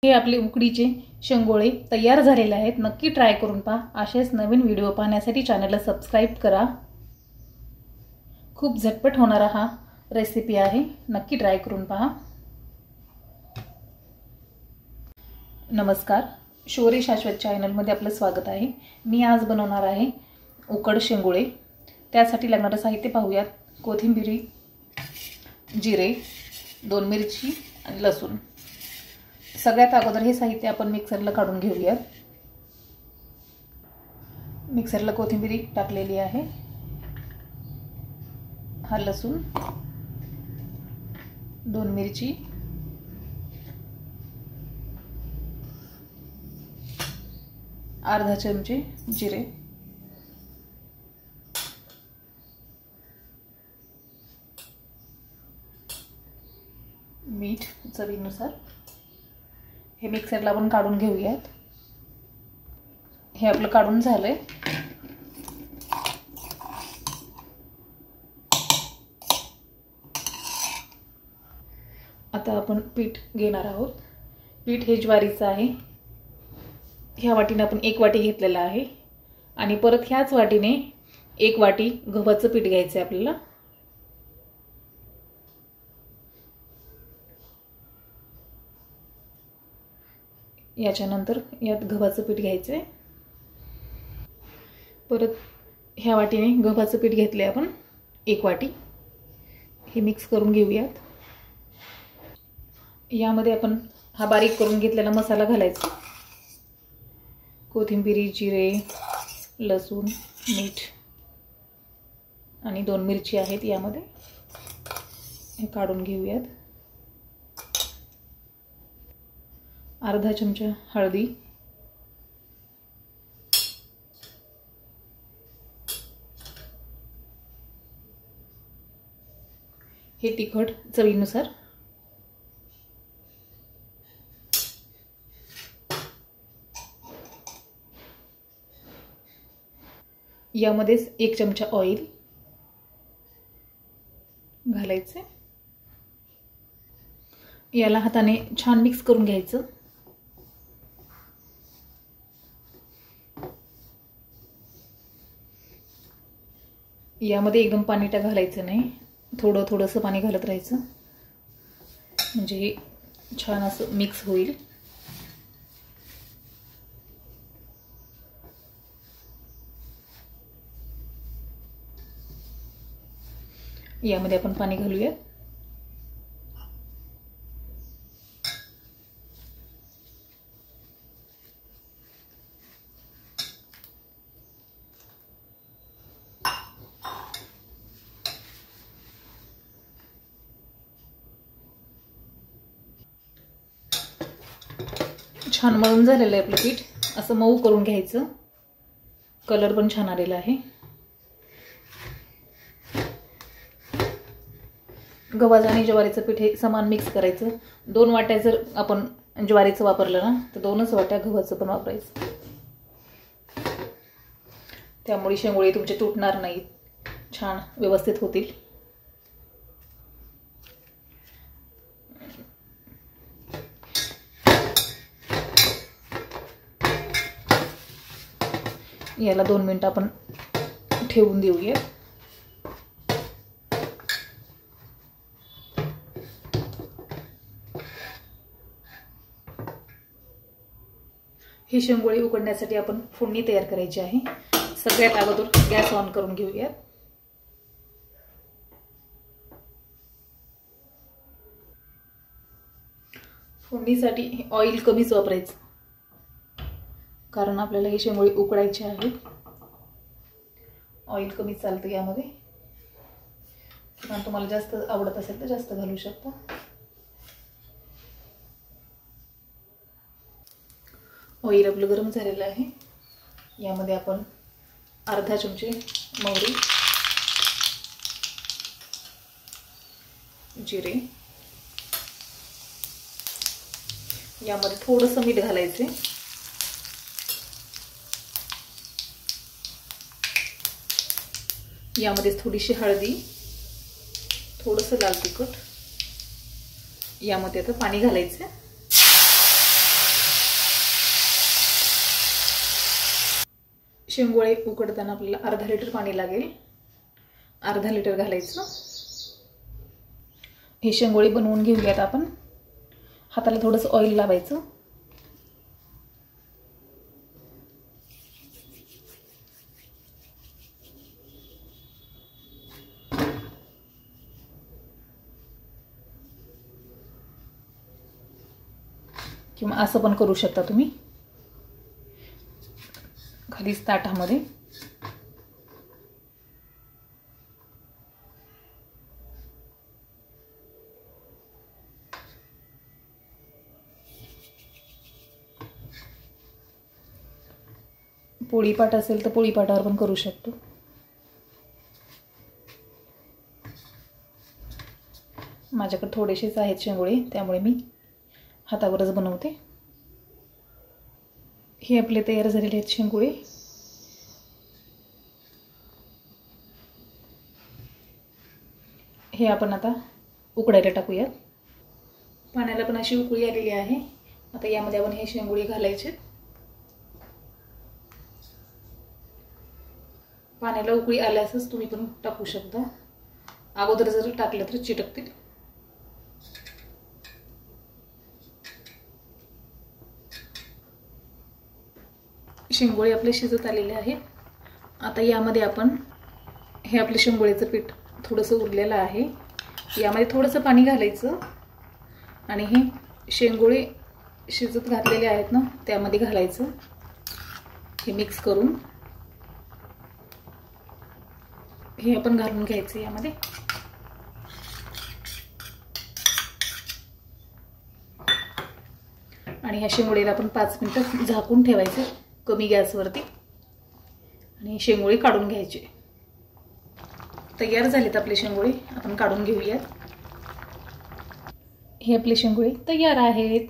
हे आपले उकडीचे शेंगोळे तयार झालेले आहेत। नक्की ट्राय करून पहा। असेच नवीन व्हिडिओ पाहण्यासाठी चॅनलला सबस्क्राइब करा। खूप झटपट होणारा हा रेसिपी आहे, नक्की ट्राय करून पहा। नमस्कार, शौर्य शाश्वत चॅनल मध्ये आपलं स्वागत आहे। मी आज बनवणार आहे उकड शेंगोळे। त्यासाठी लागणारे साहित्य पाहूयात। कोथिंबीर, जिरे, 2 मिरची आणि लसूण। सगळ्यात अगोदर हे साहित्य आपण मिक्सरला काढून घेऊया। मिक्सरला कोथिंबीर टाकलेली आहे, हा लसूण, 2 मिरची, अर्धा चमचे जिरे, मीठ चवीनुसार। हे मिक्सरला आपण काढून घेऊयात। हे आपलं काढून झालंय। आता आपण पीठ घेणार आहोत। पीठ हे ज्वारीचं आहे। ह्या वाटीने आपण 1 वाटी घेतलेला आहे आणि परत ह्याच वाटीने 1 वाटी गव्हाचं पीठ घ्यायचं आहे आपल्याला। याच्यानंतर यात गव्हाचं पीठ घ्यायचं आहे। परत ह्या वाटीने गव्हाचं पीठ घेतले आपण 1 वाटी। हे मिक्स करून घेऊयात। यामध्ये आपण हा बारीक करून घेतलेला मसाला घालायचा। कोथिंबीर, जिरे, लसूण, मीठ आणि 2 मिरची आहेत यामध्ये। हे काढून घेऊयात। अर्धा चमचा हळदी, हे तिखट चवीनुसार, यामध्येच 1 चमचा ऑइल घालायचे। याला हाताने छान मिक्स करून घ्यायचं। यामध्ये एकदम पाणी घालायचं नाही, थोडं थोडंसं पाणी घालत राहायचं, म्हणजे हे छान असं मिक्स होईल। यामध्ये आपण पाणी घालूया। छान मळून झालेलं आहे आपलं पीठ। असं मऊ करून घ्यायचं। कलर पण छान आलेला आहे। गव्हाचं आणि ज्वारीचं पीठ हे समान मिक्स करायचं। 2 वाट्या जर आपण ज्वारीचं वापरलं ना तर 2च वाट्या गव्हाचं पण वापरायचं। त्यामुळे शेंगोळे तुमचे तुटणार नाहीत, छान व्यवस्थित होतील। याला 2 मिनिट आपण ठेवून देऊया। हे शेंगोळे उकडण्यासाठी आपण फोडणी तयार करायची आहे। सगळ्यात अगोदर गॅस ऑन करून घेऊया। फोडणीसाठी ऑइल कमीच वापरायचं, कारण आपल्याला हे शेंगोळे उकडायचे आहेत। ऑइल कमी चालतं यामध्ये, किंवा तुम्हाला जास्त आवडत असेल तर जास्त घालू शकता। ऑइल आपलं गरम झालेलं आहे। यामध्ये आपण अर्धा चमचे मोहरी, जिरे, यामध्ये थोडंसं मीठ घालायचे। यामध्ये थोडीशी हळदी, थोडंसं लाल तिखट, यामध्ये आता पाणी घालायचं। शेंगोळे उकडताना आपल्याला अर्धा लिटर पाणी लागेल. अर्धा लिटर घालायचं. हे शेंगोळे बनवून घेऊयात आपण. हाताला थोडंसं ऑइल लावायचं. किंवा असं पण करू शकता तुम्ही, खालीच ताटामध्ये. पोळीपाट असेल तर पोळीपाटावर पण करू शकतो. माझ्याकडे थोडेसेच आहेत शेंगोळे, त्यामुळे मी हातावरच बनवते. हे आपले तयार झालेले आहेत शेंगोळे. हे आपण आता उकडायला टाकूयात. पाण्याला पण अशी उकळी आलेली आहे. आता यामध्ये आपण हे शेंगोळे घालायचे. पाण्याला उकळी आल्यासच तुम्ही पण टाकू शकता. अगोदर जर टाकलं तर चिटकतील. शेंगोळे आपले शिजत आलेले आहेत. आता यामध्ये आपण हे आपले शेंगोळेचं पीठ थोडंसं उरलेलं आहे, यामध्ये थोडंसं पाणी घालायचं आणि हे शेंगोळे शिजत घातलेले आहेत ना त्यामध्ये घालायचं. हे मिक्स करून हे आपण घालून घ्यायचं यामध्ये. आणि ह्या शेंगोळेला आपण 5 मिनिटं झाकून ठेवायचं कमी गॅसवरती आणि शेंगोळे काढून घ्यायचे. तयार झालेत आपले शेंगोळे. आपण काढून घेऊयात. हे आपले शेंगोळे तयार आहेत.